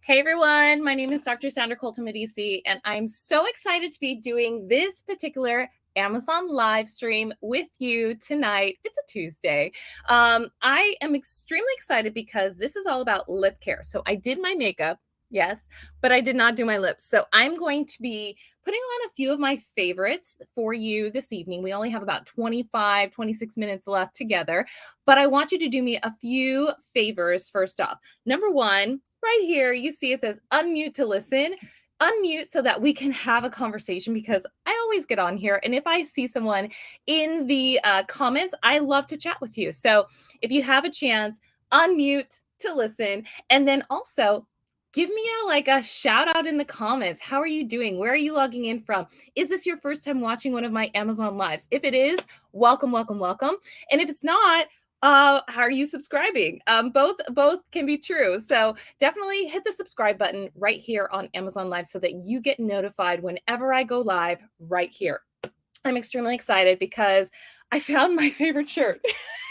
Hey everyone, my name is Dr. Sandra Colton-Medici, and I'm so excited to be doing this particular Amazon live stream with you tonight. It's a Tuesday. I am extremely excited because this is all about lip care. So I did my makeup, yes, but I did not do my lips. So I'm going to be putting on a few of my favorites for you this evening. We only have about 26 minutes left together, but I want you to do me a few favors first off. Number one, right here, you see it says unmute to listen. Unmute so that we can have a conversation because I always get on here. And if I see someone in the comments, I love to chat with you. So if you have a chance, unmute to listen. And then also, give me a shout out in the comments. How are you doing? Where are you logging in from? Is this your first time watching one of my Amazon lives? If it is, welcome, welcome, welcome. And if it's not, how are you subscribing? Both can be true. So definitely hit the subscribe button right here on Amazon Live so that you get notified whenever I go live right here. I'm extremely excited because I found my favorite shirt.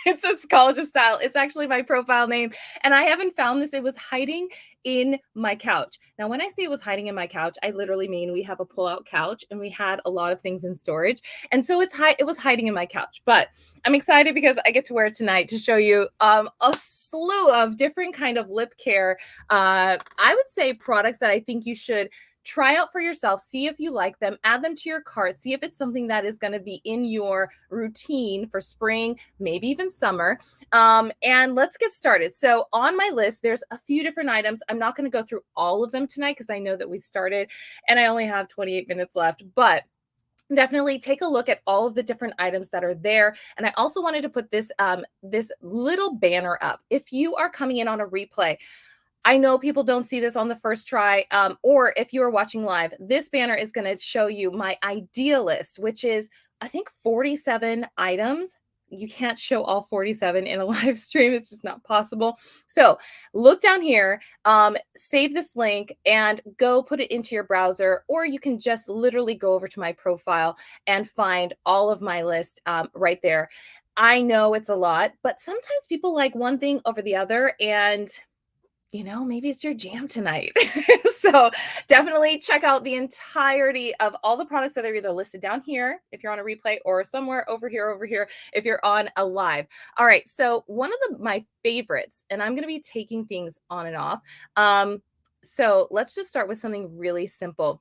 It says College of Style. It's actually my profile name. And I haven't found this. It was hiding in my couch. Now, when I say it was hiding in my couch, I literally mean we have a pull-out couch and we had a lot of things in storage. And so it was hiding in my couch. But I'm excited because I get to wear it tonight to show you a slew of different kind of lip care, I would say products that I think you should try out for yourself, see if you like them, add them to your cart, see if it's something that is going to be in your routine for spring, maybe even summer. And let's get started. So on my list, there's a few different items. I'm not going to go through all of them tonight because I know that we started and I only have 28 minutes left, but definitely take a look at all of the different items that are there. And I also wanted to put this little banner up. If you are coming in on a replay, I know people don't see this on the first try, or if you are watching live, this banner is going to show you my idea list, which is, I think, 47 items. You can't show all 47 in a live stream. It's just not possible. So look down here, save this link and go put it into your browser, or you can just literally go over to my profile and find all of my list right there. I know it's a lot, but sometimes people like one thing over the other, and maybe it's your jam tonight. So definitely check out the entirety of all the products that are either listed down here if you're on a replay or somewhere over here if you're on a live. All right, so one of my favorites, and I'm going to be taking things on and off. So let's just start with something really simple.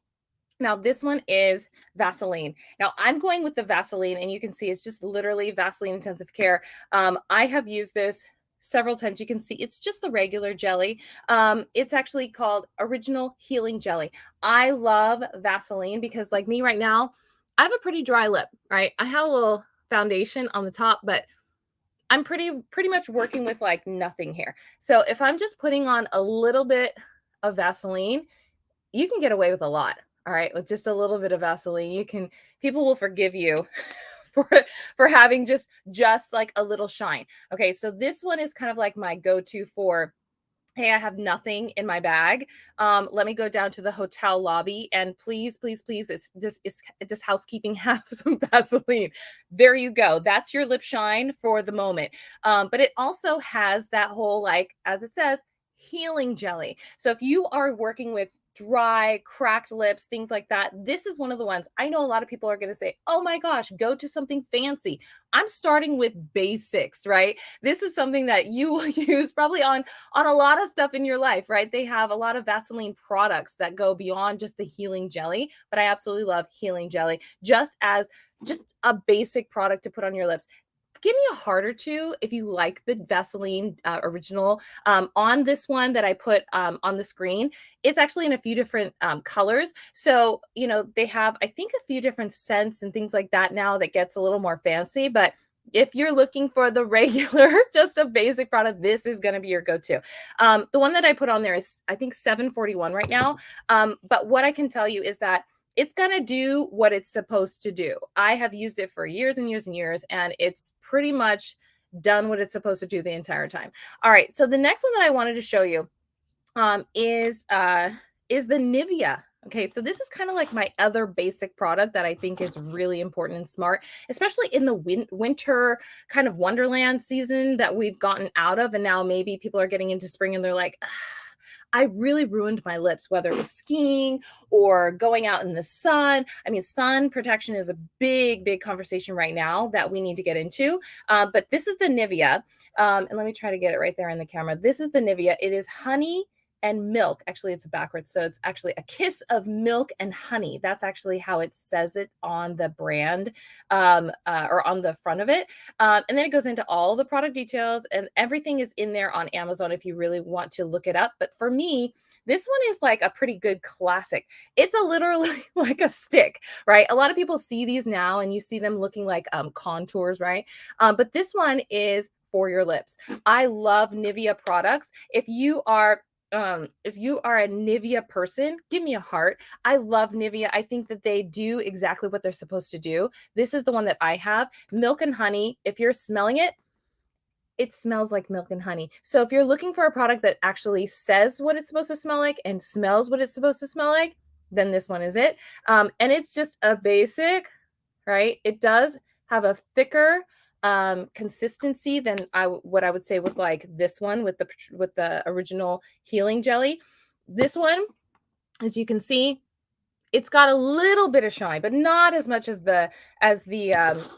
Now, this one is Vaseline. Now, I'm going with the Vaseline, and you can see it's just literally Vaseline Intensive Care. I have used this several times. You can see it's just the regular jelly. It's actually called Original Healing Jelly. I love Vaseline because, like me right now, I have a pretty dry lip, right? I have a little foundation on the top, but I'm pretty much working with like nothing here. So if I'm just putting on a little bit of Vaseline, you can get away with a lot. All right, with just a little bit of Vaseline, people will forgive you for having just like a little shine. Okay, so this one is kind of like my go-to for, hey, I have nothing in my bag. Let me go down to the hotel lobby and please, this housekeeping have some Vaseline. There you go. That's your lip shine for the moment. But it also has that whole, like, as it says, healing jelly. So if you are working with dry, cracked lips, things like that, this is one of the ones. I know a lot of people are going to say, oh my gosh, go to something fancy. I'm starting with basics, right? This is something that you will use probably on a lot of stuff in your life, right? They have a lot of Vaseline products that go beyond just the healing jelly, but I absolutely love healing jelly just as just a basic product to put on your lips. Give me a heart or two if you like the Vaseline original. On this one that I put on the screen, it's actually in a few different colors. So, they have, I think, a few different scents and things like that now that gets a little more fancy. But if you're looking for the regular, just a basic product, this is going to be your go-to. The one that I put on there is, I think, $7.41 right now. But what I can tell you is that it's going to do what it's supposed to do. I have used it for years and years and years, and it's pretty much done what it's supposed to do the entire time. All right, so the next one that I wanted to show you is the Nivea. Okay, so this is kind of like my other basic product that I think is really important and smart, especially in the winter kind of wonderland season that we've gotten out of. And now maybe people are getting into spring and they're like, I really ruined my lips, whether it was skiing or going out in the sun. I mean, sun protection is a big, big conversation right now that we need to get into. But this is the Nivea. And let me try to get it right there in the camera. This is the Nivea. It is honey and milk. Actually, it's backwards. So it's actually a kiss of milk and honey. That's actually how it says it on the brand or on the front of it. And then it goes into all the product details, and everything is in there on Amazon if you really want to look it up. But for me, this one is like a pretty good classic. It's a literally like a stick, right? A lot of people see these now and you see them looking like contours, right? But this one is for your lips. I love Nivea products. If you are a Nivea person, give me a heart. I love Nivea. I think that they do exactly what they're supposed to do. This is the one that I have, milk and honey. If you're smelling it, it smells like milk and honey. So if you're looking for a product that actually says what it's supposed to smell like and smells what it's supposed to smell like, then this one is it. And it's just a basic, right? It does have a thicker consistency than what I would say with like this one with the original healing jelly. This one, as you can see, it's got a little bit of shine, but not as much as the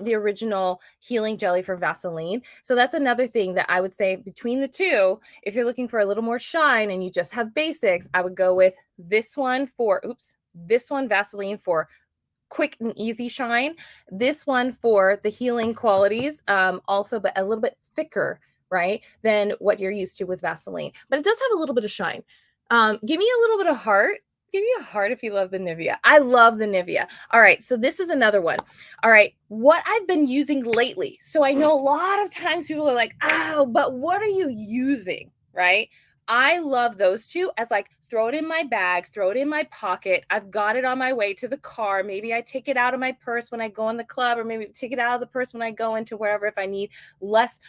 original healing jelly for Vaseline. So that's another thing that I would say between the two. If you're looking for a little more shine and you just have basics, I would go with this one this one Vaseline for quick and easy shine. This one for the healing qualities, also, but a little bit thicker, right, than what you're used to with Vaseline. But it does have a little bit of shine. Give me a little bit of heart. Give me a heart if you love the Nivea. I love the Nivea. All right, so this is another one. All right, what I've been using lately. So I know a lot of times people are like, oh, but what are you using, right? I love those two as like throw it in my bag, throw it in my pocket. I've got it on my way to the car. Maybe I take it out of my purse when I go in the club, or maybe take it out of the purse when I go into wherever if I need less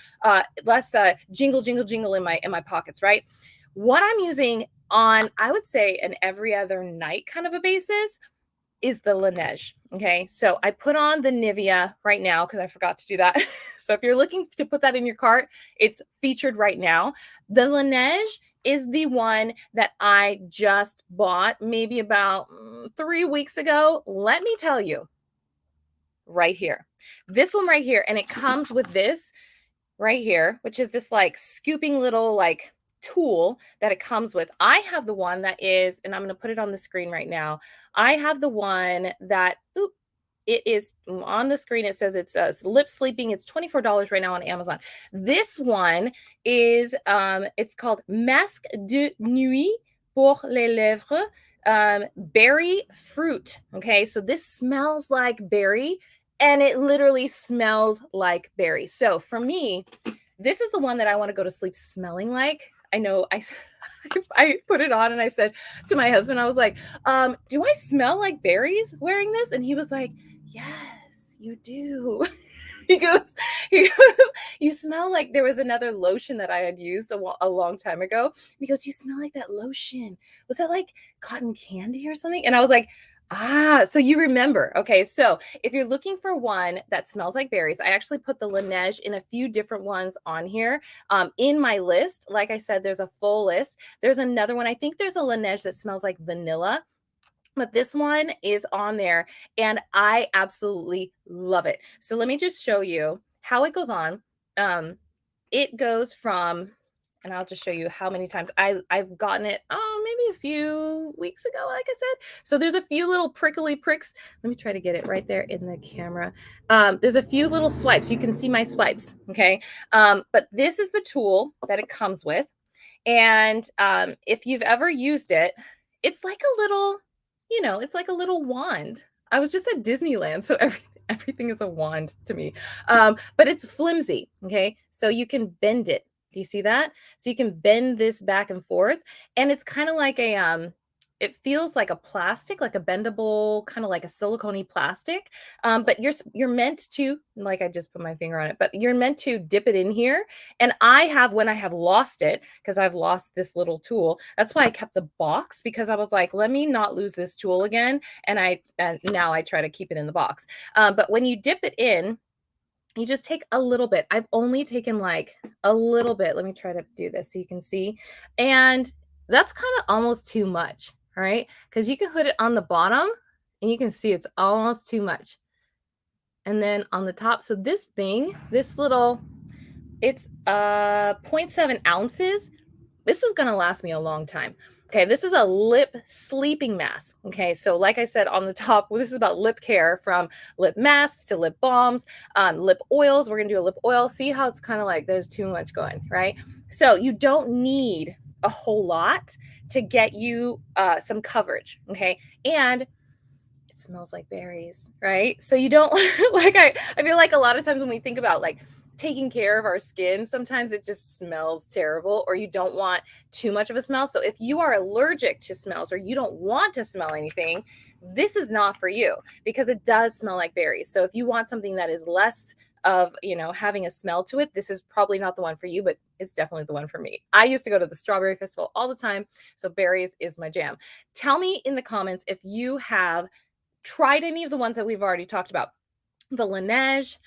jingle jingle in my pockets, right? What I'm using on, I would say, an every other night kind of a basis is the Laneige. Okay, so I put on the Nivea right now because I forgot to do that. So if you're looking to put that in your cart, it's featured right now. The Laneige is the one that I just bought maybe about 3 weeks ago. Let me tell you, right here, this one right here, and it comes with this right here, which is this like scooping little like tool that it comes with. I have the one that is, and I'm going to put it on the screen right now. I have the one that, it is on the screen. It says it's lip sleeping. It's $24 right now on Amazon. This one is, it's called Masque de Nuit pour les lèvres, berry fruit. Okay, so this smells like berry, and it literally smells like berry. So for me, this is the one that I want to go to sleep smelling like. I know I put it on and I said to my husband, I was like, do I smell like berries wearing this? And he was like, yes, you do. he goes, he goes, you smell like, there was another lotion that I had used a long time ago. He goes, you smell like that lotion. Was that like cotton candy or something? And I was like, so you remember. Okay, so if you're looking for one that smells like berries, I actually put the Laneige in a few different ones on here in my list. Like I said, there's a full list. There's another one. I think there's a Laneige that smells like vanilla, but this one is on there and I absolutely love it. So let me just show you how it goes on. It goes from, and I'll just show you how many times I've gotten it. Oh, maybe a few weeks ago, like I said. So there's a few little prickly pricks. Let me try to get it right there in the camera. There's a few little swipes. You can see my swipes, okay? But this is the tool that it comes with. And if you've ever used it, it's like a little, it's like a little wand. I was just at Disneyland, so everything is a wand to me. But it's flimsy, okay? So you can bend it. Do you see that? So you can bend this back and forth, and it's kind of like it feels like a plastic, like a bendable, kind of like a silicone plastic. But you're meant to, like I just put my finger on it, but you're meant to dip it in here. And when I have lost it, because I've lost this little tool, that's why I kept the box, because I was like, let me not lose this tool again. And now I try to keep it in the box. But when you dip it in, you just take a little bit. I've only taken like a little bit. Let me try to do this so you can see. And that's kind of almost too much, right? Because you can put it on the bottom and you can see it's almost too much. And then on the top, so this thing, this little, it's 0.7 ounces. This is going to last me a long time. Okay, this is a lip sleeping mask. Okay, so like I said on the top, this is about lip care, from lip masks to lip balms, lip oils. We're going to do a lip oil. See how it's kind of like there's too much going, right? So you don't need a whole lot to get you some coverage. Okay, and it smells like berries, right? So you don't like I feel like a lot of times when we think about like taking care of our skin, sometimes it just smells terrible or you don't want too much of a smell. So if you are allergic to smells or you don't want to smell anything, this is not for you because it does smell like berries. So if you want something that is less of, having a smell to it, this is probably not the one for you, but it's definitely the one for me. I used to go to the strawberry festival all the time, so berries is my jam. Tell me in the comments if you have tried any of the ones that we've already talked about. The Laneige,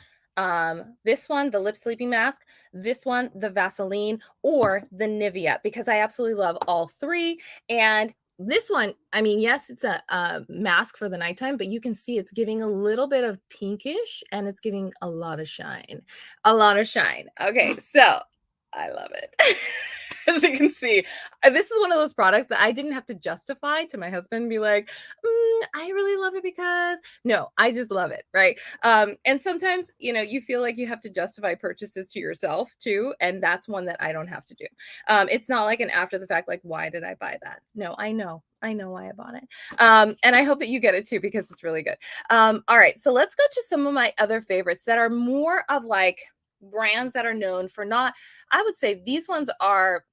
this one, the lip sleeping mask, this one, the Vaseline, or the Nivea, because I absolutely love all three. And this one, I mean, yes, it's a mask for the nighttime, but you can see it's giving a little bit of pinkish and it's giving a lot of shine. A lot of shine. Okay, so I love it. As you can see, this is one of those products that I didn't have to justify to my husband and be like, I really love it because no, I just love it, right? And sometimes, you feel like you have to justify purchases to yourself too. And that's one that I don't have to do. It's not like an after the fact, like, why did I buy that? No, I know. I know why I bought it. And I hope that you get it too, because it's really good. All right. So let's go to some of my other favorites that are more of like brands that are known for not, I would say these ones are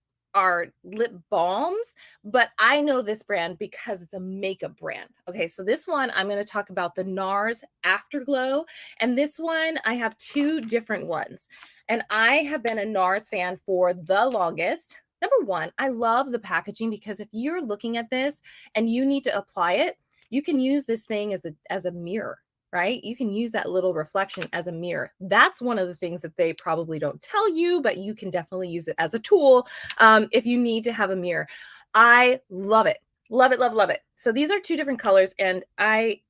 lip balms, but I know this brand because it's a makeup brand. Okay, so this one I'm going to talk about the NARS Afterglow, and this one I have two different ones. And I have been a NARS fan for the longest. Number one, I love the packaging because if you're looking at this and you need to apply it, you can use this thing as a mirror, right? You can use that little reflection as a mirror. That's one of the things that they probably don't tell you, but you can definitely use it as a tool if you need to have a mirror. I love it. Love it, love, love it. So these are two different colors, and I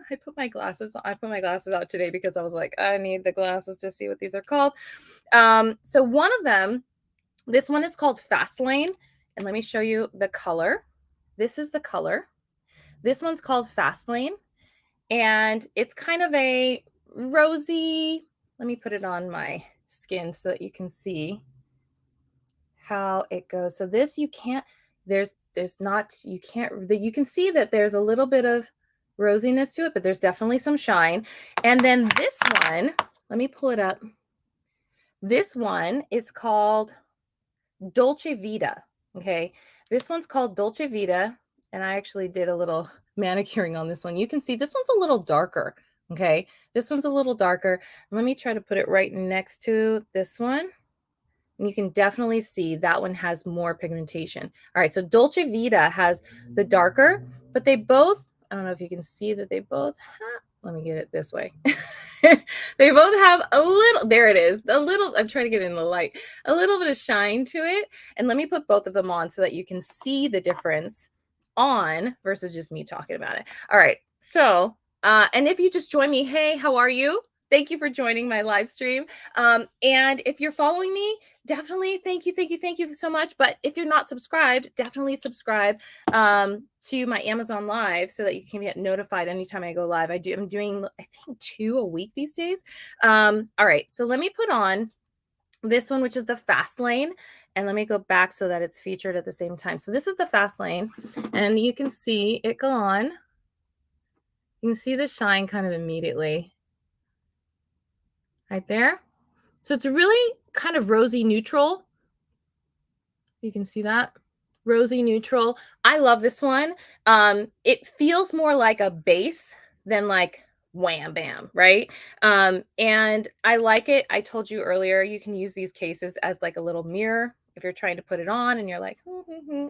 put my glasses on. I put my glasses out today because I was like, I need the glasses to see what these are called. So one of them, this one is called Fast Lane, and let me show you the color. This is the color. This one's called Fast Lane, and it's kind of a rosy, let me put it on my skin so that you can see how it goes. So this, you can't, there's not, you can't, you can see that there's a little bit of rosiness to it, but there's definitely some shine. And then this one, let me pull it up. This one is called Dolce Vita. Okay. This one's called Dolce Vita. And I actually did a little manicuring on this one. You can see this one's a little darker. Okay. This one's a little darker. Let me try to put it right next to this one. And you can definitely see that one has more pigmentation. All right. So Dolce Vita has the darker, but they both, I don't know if you can see that they both have, let me get it this way. They both have a little, there it is, a little, I'm trying to get in the light, a little bit of shine to it. And let me put both of them on so that you can see the difference on versus just me talking about it. All right. So, and if you just join me, hey, how are you? Thank you for joining my live stream. And if you're following me, definitely thank you so much. But if you're not subscribed, definitely subscribe to my Amazon Live so that you can get notified anytime I go live. I'm doing, I think, 2 a week these days. All right, so let me put on this one, which is the Fast Lane. And let me go back so that it's featured at the same time. So this is the Fast Lane, and you can see it go on. You can see the shine kind of immediately right there. So it's really kind of rosy neutral. You can see that. Rosy neutral. I love this one. It feels more like a base than like wham bam, right? And I like it. I told you earlier, you can use these cases as like a little mirror. If you're trying to put it on and you're like,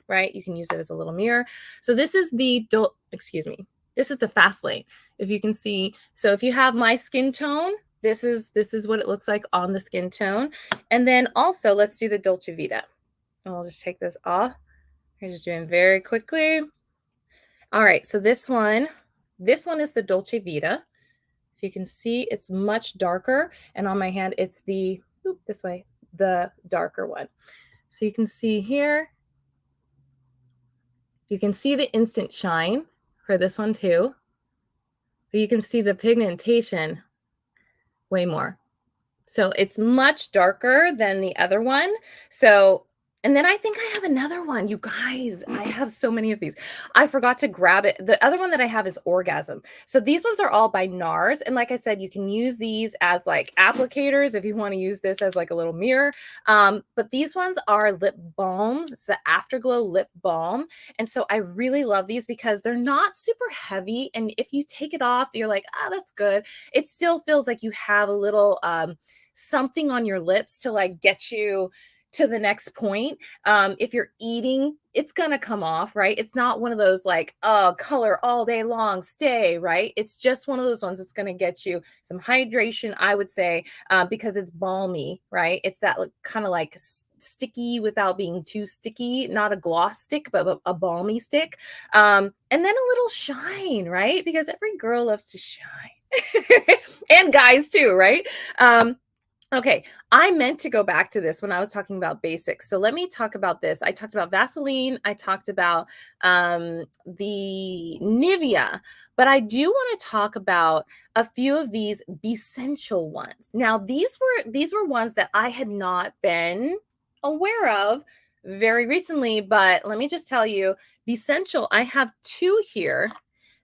right? You can use it as a little mirror. So this is this is the Fast Lane. If you can see, so if you have my skin tone, this is what it looks like on the skin tone. And then also let's do the Dolce Vita. And I'll just take this off. We're just doing very quickly. All right, so this one is the Dolce Vita. If you can see, it's much darker, and on my hand, it's the, this way, the darker one. So you can see here, you can see the instant shine for this one too, but you can see the pigmentation way more. So it's much darker than the other one. So, and then I think I have another one. You guys, I have so many of these. I forgot to grab it. The other one that I have is Orgasm. So these ones are all by NARS. And like I said, you can use these as like applicators if you want to use this as like a little mirror. But these ones are lip balms. It's the Afterglow Lip Balm. And so I really love these because they're not super heavy. And if you take it off, you're like, ah, that's good. It still feels like you have a little, something on your lips to like get you to the next point. If you're eating, it's gonna come off, right? It's not one of those like, oh, color all day long, stay, right? It's just one of those ones that's gonna get you some hydration, I would say, because it's balmy, right? It's that like, kind of like sticky without being too sticky, not a gloss stick, but a balmy stick. And then a little shine, right? Because every girl loves to shine. And guys too, right? Okay, I meant to go back to this when I was talking about basics. So let me talk about this. I talked about Vaseline. I talked about the Nivea, but I do want to talk about a few of these essential ones. Now, these were ones that I had not been aware of very recently, but let me just tell you, essential. I have two here.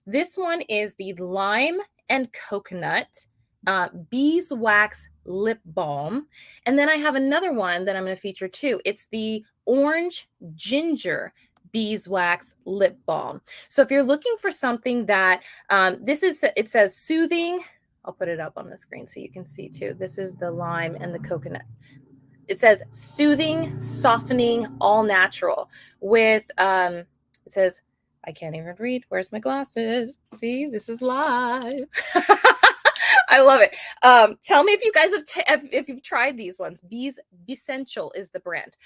This one is the Lime and Coconut beeswax lip balm. And then I have another one that I'm going to feature too. It's the orange ginger beeswax lip balm. So if you're looking for something that it says soothing. I'll put it up on the screen so you can see too. This is the lime and the coconut. It says soothing, softening, all natural with it says, I can't even read. Where's my glasses? See, this is live. I love it. Tell me if you guys if you've tried these ones. Bees Essential is the brand.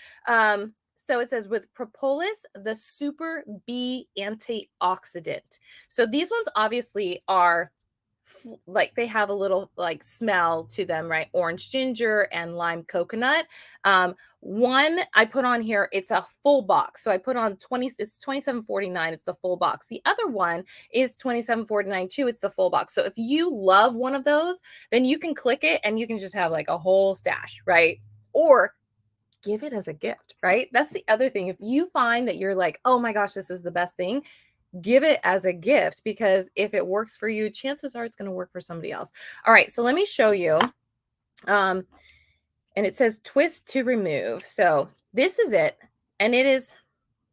So it says with propolis, the super bee antioxidant. So these ones obviously are like they have a little like smell to them, right? Orange ginger and lime coconut. One I put on here, it's a full box. So I put on 20, it's $27.49. It's the full box. The other one is $27.49 too. It's the full box. So if you love one of those, then you can click it and you can just have like a whole stash, right? Or give it as a gift, right? That's the other thing. If you find that you're like, oh my gosh, this is the best thing, give it as a gift, because if it works for you, chances are it's going to work for somebody else. All right, so let me show you. And it says twist to remove. So this is it. And it is,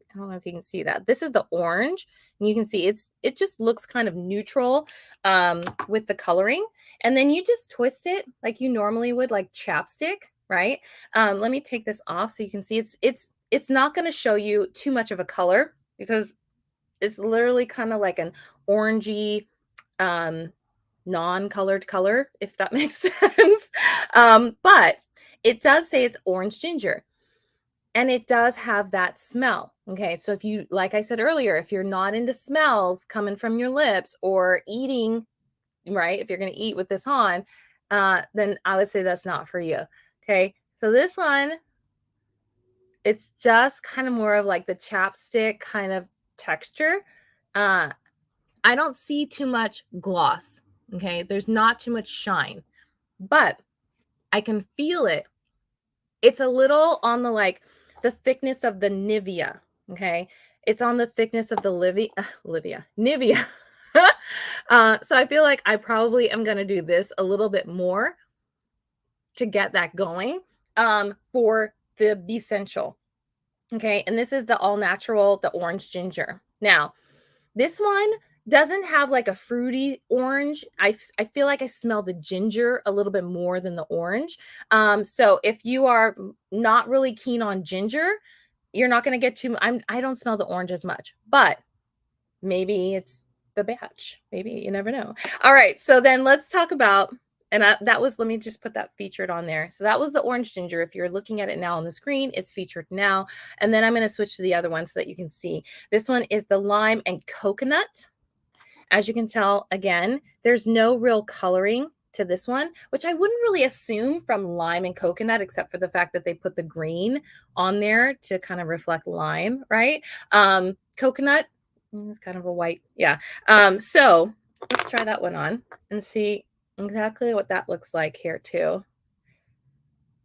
I don't know if you can see that. This is the orange. And you can see it just looks kind of neutral with the coloring. And then you just twist it like you normally would, like chapstick, right? Let me take this off so you can see it's not going to show you too much of a color, because it's literally kind of like an orangey, non-colored color, if that makes sense. But it does say it's orange ginger, and it does have that smell. Okay, so if you, like I said earlier, if you're not into smells coming from your lips or eating, right? If you're going to eat with this on, then I would say that's not for you. Okay, so this one, it's just kind of more of like the chapstick kind of texture. I don't see too much gloss. Okay, there's not too much shine, but I can feel it. It's a little on the like the thickness of the Nivea. Okay, it's on the thickness of the Nivea. So I feel like I probably am going to do this a little bit more to get that going for the Essential. Okay, and this is the all natural, the orange ginger. Now, this one doesn't have like a fruity orange. I feel like I smell the ginger a little bit more than the orange. So if you are not really keen on ginger, you're not going to get too, I don't smell the orange as much, but maybe it's the batch. Maybe, you never know. All right, so then let's talk about, And that was, let me just put that featured on there. So that was the orange ginger. If you're looking at it now on the screen, it's featured now. And then I'm going to switch to the other one so that you can see. This one is the lime and coconut. As you can tell, again, there's no real coloring to this one, which I wouldn't really assume from lime and coconut, except for the fact that they put the green on there to kind of reflect lime, right? Coconut, it's kind of a white, yeah. So let's try that one on and see exactly what that looks like here too.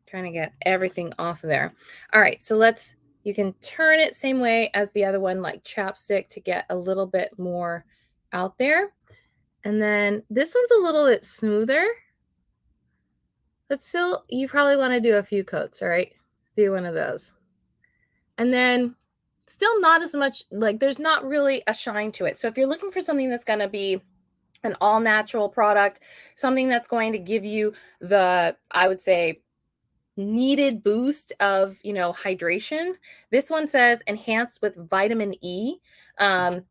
Trying to get everything off of there. All right, so you can turn it same way as the other one, like chapstick, to get a little bit more out there. And then this one's a little bit smoother, but still, you probably want to do a few coats, all right? Do one of those. And then still not as much, like there's not really a shine to it. So if you're looking for something that's going to be an all natural product, something that's going to give you the, I would say, needed boost of, hydration. This one says enhanced with vitamin E,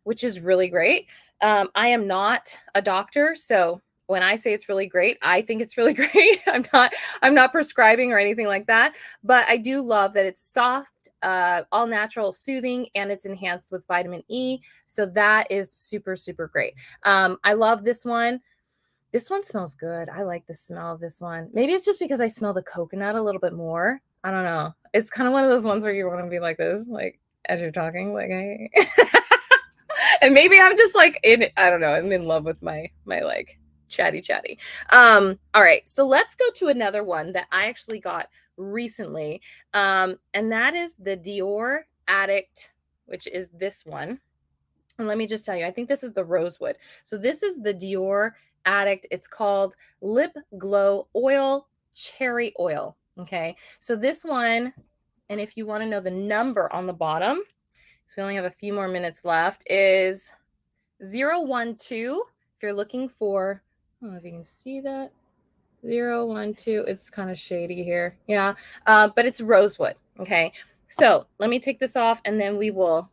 which is really great. I am not a doctor, so when I say it's really great, I think it's really great. I'm not prescribing or anything like that, but I do love that it's soft, all natural, soothing, and it's enhanced with vitamin E. So that is super, super great. I love this one. This one smells good. I like the smell of this one. Maybe it's just because I smell the coconut a little bit more. I don't know. It's kind of one of those ones where you want to be like this, like as you're talking, like hey. And maybe I'm just like I don't know, I'm in love with my like chatty. All right, so let's go to another one that I actually got recently. And that is the Dior Addict, which is this one. And let me just tell you, I think this is the rosewood. So this is the Dior Addict. It's called Lip Glow Oil Cherry Oil. Okay. So this one, and if you want to know the number on the bottom, so we only have a few more minutes left, is 012. If you're looking for, I don't know if you can see that. 012. It's kind of shady here. Yeah. But it's rosewood. Okay. So let me take this off and then we will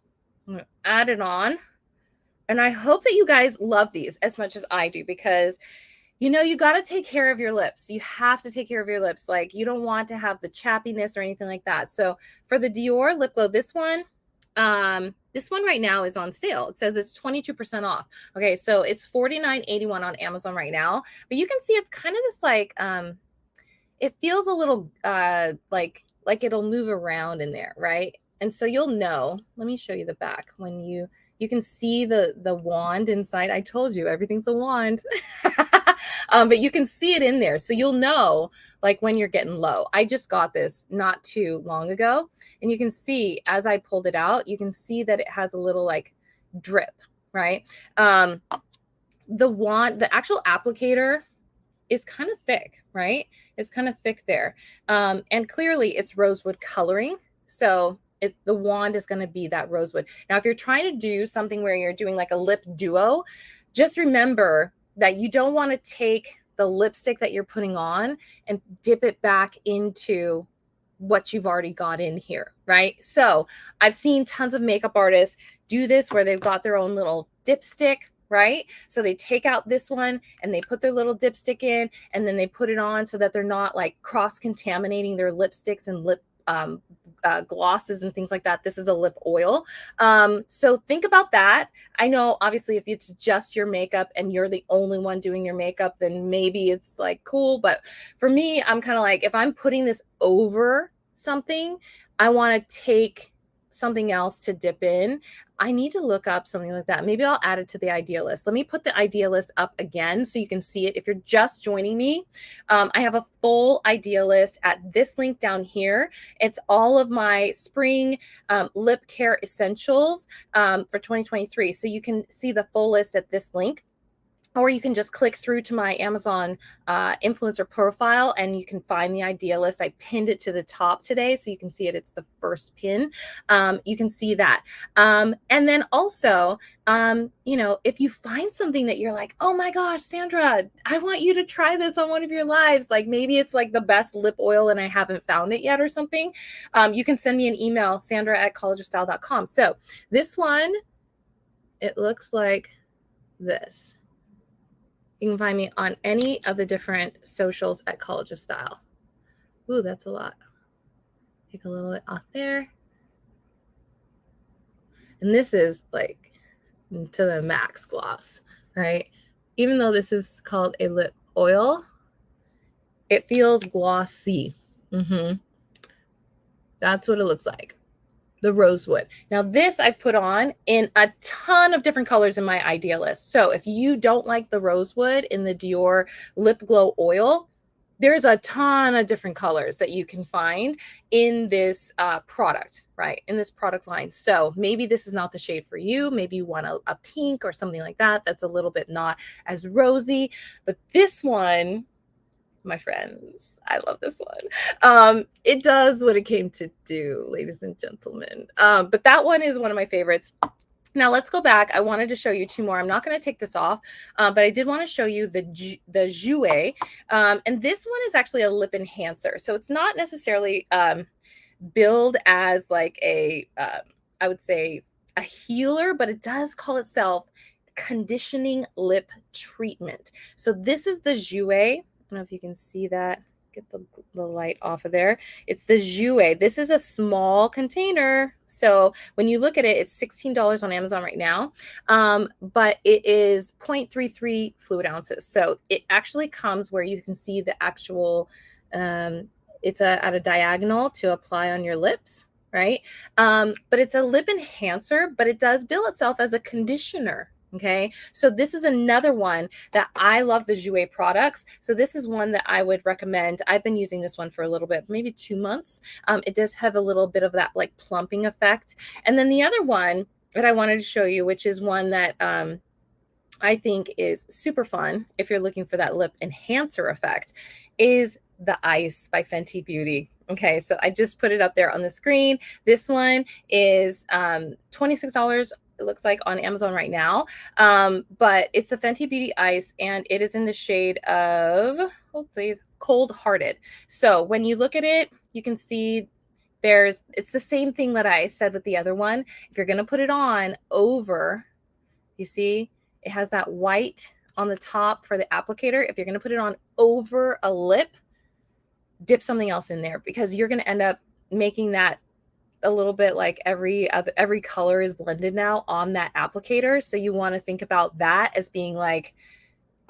add it on. And I hope that you guys love these as much as I do, because you got to take care of your lips. You have to take care of your lips. Like you don't want to have the chappiness or anything like that. So for the Dior lip glow, this one right now is on sale. It says it's 22% off. Okay, so it's $49.81 on Amazon right now. But you can see it's kind of this like it feels a little like it'll move around in there, right? And so you'll know. Let me show you the back when you can see the wand inside. I told you everything's a wand. But you can see it in there. So you'll know like when you're getting low. I just got this not too long ago. And you can see as I pulled it out, you can see that it has a little like drip, right? The wand, the actual applicator is kind of thick, right? It's kind of thick there. And clearly it's rosewood coloring. So the wand is going to be that rosewood. Now, if you're trying to do something where you're doing like a lip duo, just remember that you don't want to take the lipstick that you're putting on and dip it back into what you've already got in here, right? So I've seen tons of makeup artists do this where they've got their own little dipstick, right? So they take out this one and they put their little dipstick in and then they put it on so that they're not like cross-contaminating their lipsticks and lip glosses and things like that. This is a lip oil. So think about that. I know obviously if it's just your makeup and you're the only one doing your makeup, then maybe it's like cool. But for me, I'm kind of like, if I'm putting this over something, I want to take something else to dip in. I need to look up something like that. Maybe I'll add it to the idea list. Let me put the idea list up again so you can see it. If you're just joining me, I have a full idea list at this link down here. It's all of my spring lip care essentials for 2023. So you can see the full list at this link. Or you can just click through to my Amazon influencer profile and you can find the idea list. I pinned it to the top today so you can see it. It's the first pin. You can see that. And then also, if you find something that you're like, oh my gosh, Sandra, I want you to try this on one of your lives. Like maybe it's like the best lip oil and I haven't found it yet or something. You can send me an email, sandra@collegeofstyle.com. So this one, it looks like this. You can find me on any of the different socials at College of Style. Ooh, that's a lot. Take a little bit off there. And this is like to the max gloss, right? Even though this is called a lip oil, it feels glossy. That's what it looks like. The rosewood. Now this I've put on in a ton of different colors in my idea list. So if you don't like the rosewood in the Dior Lip Glow Oil, there's a ton of different colors that you can find in this product, right? In this product line. So maybe this is not the shade for you. Maybe you want a pink or something like that. That's a little bit not as rosy, but this one, my friends, I love this one. It does what it came to do, ladies and gentlemen. But that one is one of my favorites. Now let's go back. I wanted to show you two more. I'm not going to take this off, but I did want to show you the Jouer. And this one is actually a lip enhancer. So it's not necessarily billed as like a, I would say a healer, but it does call itself conditioning lip treatment. So this is the Jouer. I don't know if you can see that. Get the light off of there. It's the Jouer. This is a small container. So when you look at it, it's $16 on Amazon right now. But it is 0.33 fluid ounces. So it actually comes where you can see the actual, it's at a diagonal to apply on your lips, right? But it's a lip enhancer, but it does bill itself as a conditioner. Okay, so this is another one that I love the Jouer products. So this is one that I would recommend. I've been using this one for a little bit, maybe 2 months. It does have a little bit of that like plumping effect. And then the other one that I wanted to show you, which is one that I think is super fun if you're looking for that lip enhancer effect, is the Ice by Fenty Beauty. Okay, so I just put it up there on the screen. This one is $26. It looks like on Amazon right now. But it's the Fenty Beauty Ice, and it is in the shade of, oh please, Cold Hearted. So when you look at it, you can see it's the same thing that I said with the other one. If you're going to put it on over, you see, it has that white on the top for the applicator. If you're going to put it on over a lip, dip something else in there, because you're going to end up making that a little bit like every color is blended now on that applicator. So you want to think about that as being like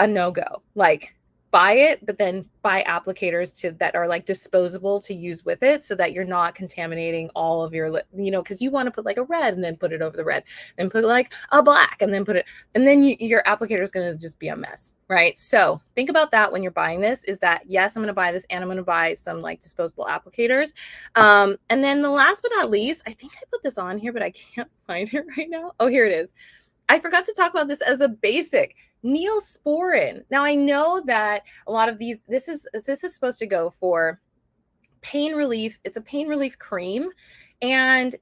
a no-go. Like buy it, but then buy applicators that are like disposable to use with it, so that you're not contaminating all of your lip, because you want to put like a red and then put it over the red, then put like a black and then put it, and then your applicator is going to just be a mess, right? So think about that when you're buying this, is that yes, I'm going to buy this and I'm going to buy some like disposable applicators. And then the last but not least, I think I put this on here, but I can't find it right now. Oh, here it is. I forgot to talk about this as a basic, Neosporin. Now I know that a lot of these, this is supposed to go for pain relief. It's a pain relief cream, and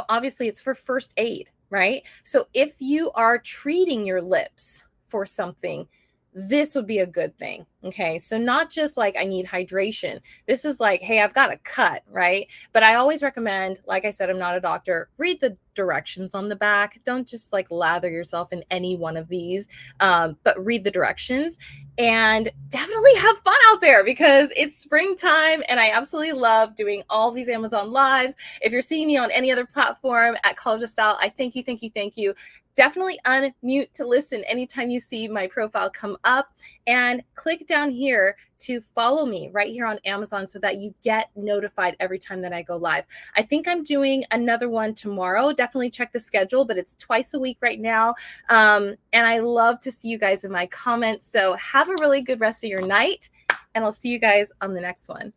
obviously it's for first aid, right? So if you are treating your lips for something, this would be a good thing. Okay, so not just like I need hydration. This is like, hey, I've got a cut, right? But I always recommend, like I said, I'm not a doctor, read the directions on the back. Don't just like lather yourself in any one of these, but read the directions, and definitely have fun out there, because it's springtime and I absolutely love doing all these Amazon lives. If you're seeing me on any other platform at College of Style, I thank you. Definitely unmute to listen anytime you see my profile come up, and click down here to follow me right here on Amazon, so that you get notified every time that I go live. I think I'm doing another one tomorrow. Definitely check the schedule, but it's twice a week right now. And I love to see you guys in my comments. So have a really good rest of your night, and I'll see you guys on the next one.